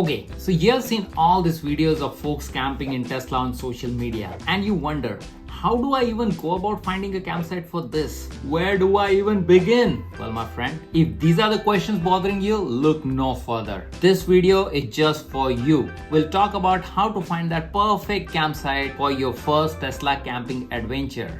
Okay, so you've seen all these videos of folks camping in Tesla on social media and you wonder, how do I even go about finding a campsite for this? Where do I even begin? Well, my friend, if these are the questions bothering you, look no further. This video is just for you. We'll talk about how to find that perfect campsite for your first Tesla camping adventure.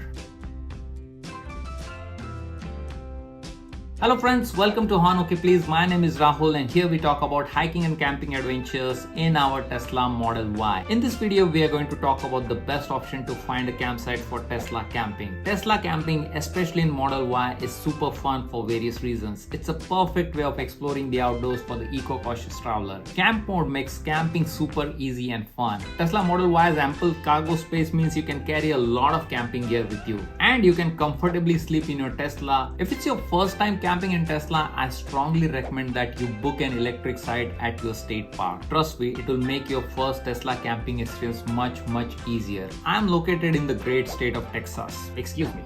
Hello friends, welcome to OK Please. My name is Rahul and here we talk about hiking and camping adventures in our Tesla Model Y. In this video, we are going to talk about the best option to find a campsite for Tesla camping. Tesla camping, especially in Model Y, is super fun for various reasons. It's a perfect way of exploring the outdoors for the eco-cautious traveler. Camp mode makes camping super easy and fun. Tesla Model Y's ample cargo space means you can carry a lot of camping gear with you. And you can comfortably sleep in your Tesla. If it's your first time camping in Tesla, I strongly recommend that you book an electric site at your state park. Trust me, it will make your first Tesla camping experience much easier. I am located in the great state of Texas. Excuse me.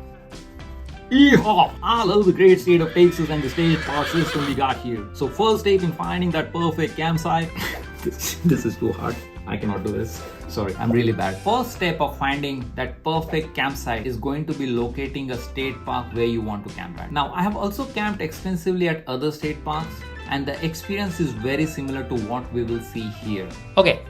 Yeehaw! I love the great state of Texas and the state park system we got here. So first step in finding that perfect campsite. This is too hard. I cannot do this. Sorry, I'm really bad. First step of finding that perfect campsite is going to be locating a state park where you want to camp at. Now, I have also camped extensively at other state parks and the experience is very similar to what we will see here. Okay,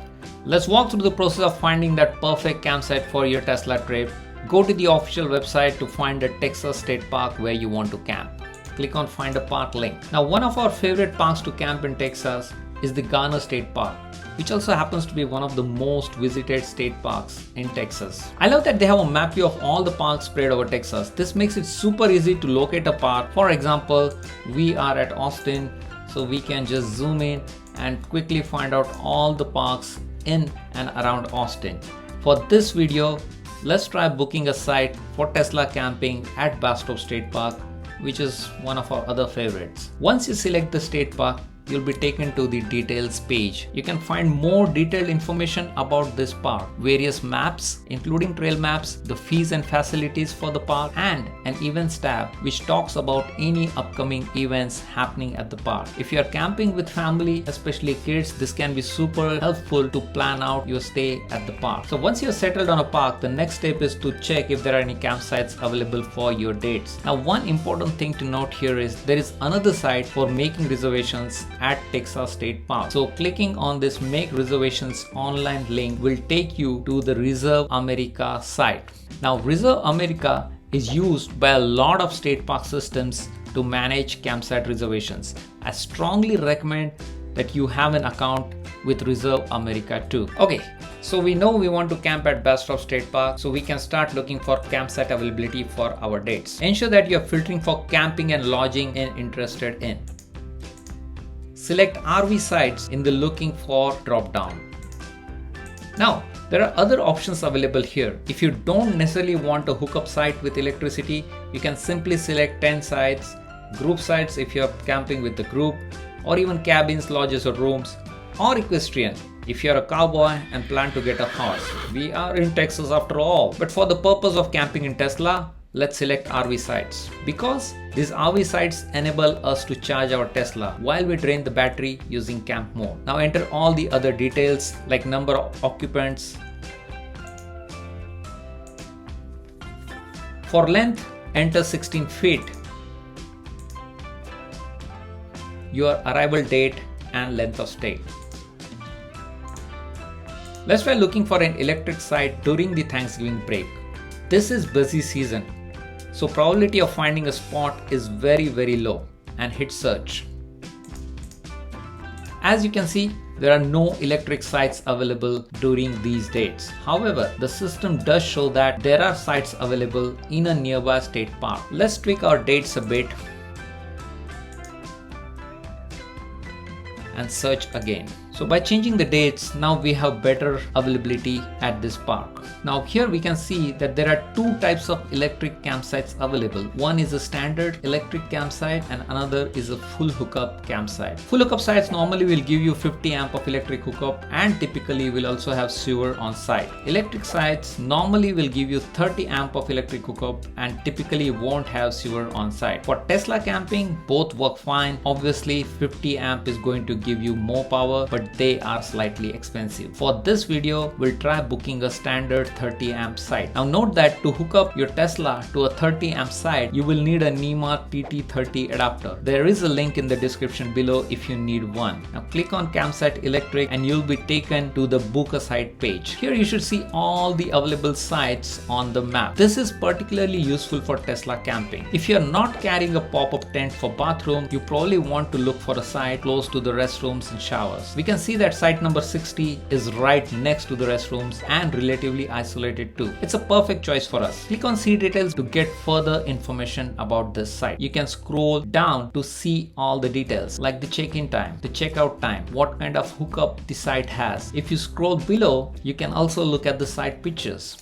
let's walk through the process of finding that perfect campsite for your Tesla trip. Go to the official website to find the Texas state park where you want to camp. Click on Find a Park link. Now, one of our favorite parks to camp in Texas is the Garner State Park, which also happens to be one of the most visited state parks in Texas. I love that they have a map view of all the parks spread over Texas. This makes it super easy to locate a park. For example, we are at Austin, so we can just zoom in and quickly find out all the parks in and around Austin. For this video, let's try booking a site for Tesla camping at Bastrop State Park, which is one of our other favorites. Once you select the state park, you'll be taken to the details page. You can find more detailed information about this park, various maps, including trail maps, the fees and facilities for the park, and an events tab which talks about any upcoming events happening at the park. If you're camping with family, especially kids, this can be super helpful to plan out your stay at the park. So once you're settled on a park, the next step is to check if there are any campsites available for your dates. Now, one important thing to note here is there is another site for making reservations at Texas State Park. So clicking on this Make Reservations Online link will take you to the Reserve America site. Now, Reserve America is used by a lot of state park systems to manage campsite reservations. I strongly recommend that you have an account with Reserve America too. Okay, so we know we want to camp at Bastrop State Park, so we can start looking for campsite availability for our dates. Ensure that you're filtering for camping and lodging and interested in. Select RV sites in the looking for drop down. Now, there are other options available here. If you don't necessarily want a hookup site with electricity, you can simply select tent sites, group sites if you're camping with the group, or even cabins, lodges, or rooms, or equestrian if you're a cowboy and plan to get a horse. We are in Texas after all. But for the purpose of camping in Tesla, let's select RV sites, because these RV sites enable us to charge our Tesla while we drain the battery using camp mode. Now enter all the other details like number of occupants. For length, enter 16 feet, your arrival date and length of stay. Let's try looking for an electric site during the Thanksgiving break. This is busy season, so probability of finding a spot is very low, and hit search. As you can see, there are no electric sites available during these dates. However, the system does show that there are sites available in a nearby state park. Let's tweak our dates a bit and search again. So by changing the dates, now we have better availability at this park. Now here we can see that there are two types of electric campsites available. One is a standard electric campsite and another is a full hookup campsite. Full hookup sites normally will give you 50 amp of electric hookup and typically will also have sewer on site. Electric sites normally will give you 30 amp of electric hookup and typically won't have sewer on site. For Tesla camping, both work fine. Obviously 50 amp is going to give you more power, but but they are slightly expensive. For this video, we'll try booking a standard 30 amp site. Now note that to hook up your Tesla to a 30 amp site, you will need a NEMA TT30 adapter. There is a link in the description below if you need one. Now click on Campsite Electric and you'll be taken to the book a site page. Here you should see all the available sites on the map. This is particularly useful for Tesla camping. If you're not carrying a pop-up tent for bathroom, you probably want to look for a site close to the restrooms and showers. We can see that site number 60 is right next to the restrooms and relatively isolated too. It's a perfect choice for us. Click on see details to get further information about this site. You can scroll down to see all the details like the check-in time, the checkout time, what kind of hookup the site has. If you scroll below, you can also look at the site pictures.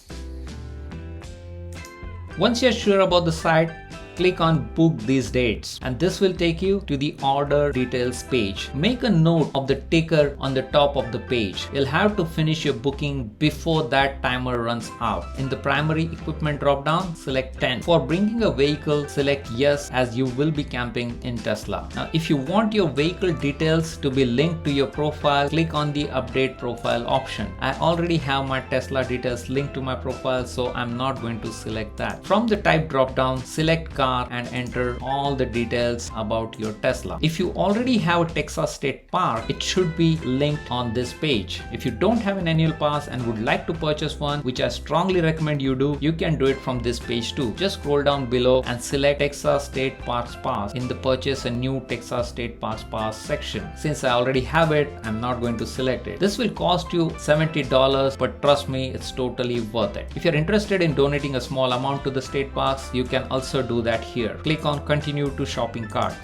Once you're sure about the site, click on book these dates and this will take you to the order details page. Make a note of the ticker on the top of the page. You'll have to finish your booking before that timer runs out. In the primary equipment drop-down, select 10. For bringing a vehicle, select yes as you will be camping in Tesla. Now if you want your vehicle details to be linked to your profile, click on the update profile option. I already have my Tesla details linked to my profile, so I'm not going to select that. From the type drop-down, select car and enter all the details about your Tesla. If you already have a Texas State Park, it should be linked on this page. If you don't have an annual pass and would like to purchase one, which I strongly recommend you do, you can do it from this page too. Just scroll down below and select Texas State Parks Pass in the purchase a new Texas State Parks Pass section. Since I already have it, I'm not going to select it. This will cost you $70, but trust me, it's totally worth it. If you're interested in donating a small amount to the state parks, you can also do that here. Click on continue to shopping cart.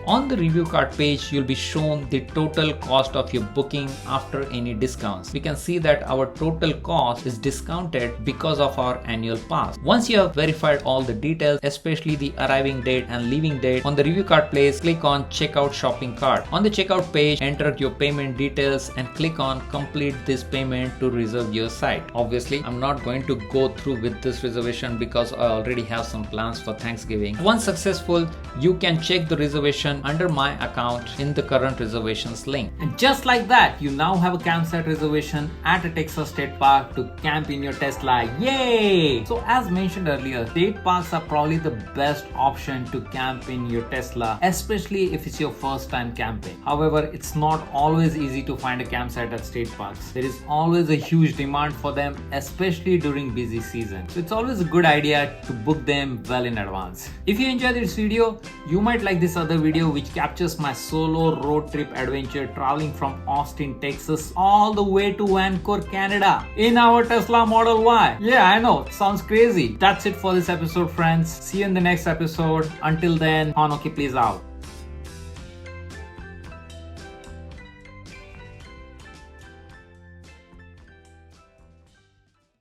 On the review cart page, you'll be shown the total cost of your booking after any discounts. We can see that our total cost is discounted because of our annual pass. Once you have verified all the details, especially the arriving date and leaving date, on the review cart page, click on checkout shopping cart. On the checkout page, enter your payment details and click on complete this payment to reserve your site. Obviously, I'm not going to go through with this reservation because I already have some plans for Thanksgiving. Once successful, you can check the reservation under my account in the current reservations link. And just like that, you now have a campsite reservation at a Texas State Park to camp in your Tesla. Yay! So as mentioned earlier, state parks are probably the best option to camp in your Tesla, especially if it's your first time camping. However, it's not always easy to find a campsite at state parks. There is always a huge demand for them, especially during busy season. So it's always a good idea to book them well in advance. If you enjoyed this video, you might like this other video which captures my solo road trip adventure traveling from Austin, Texas all the way to Vancouver, Canada in our Tesla Model Y. Yeah, I know, it sounds crazy. That's it for this episode, friends. See you in the next episode. Until then, OK, please out.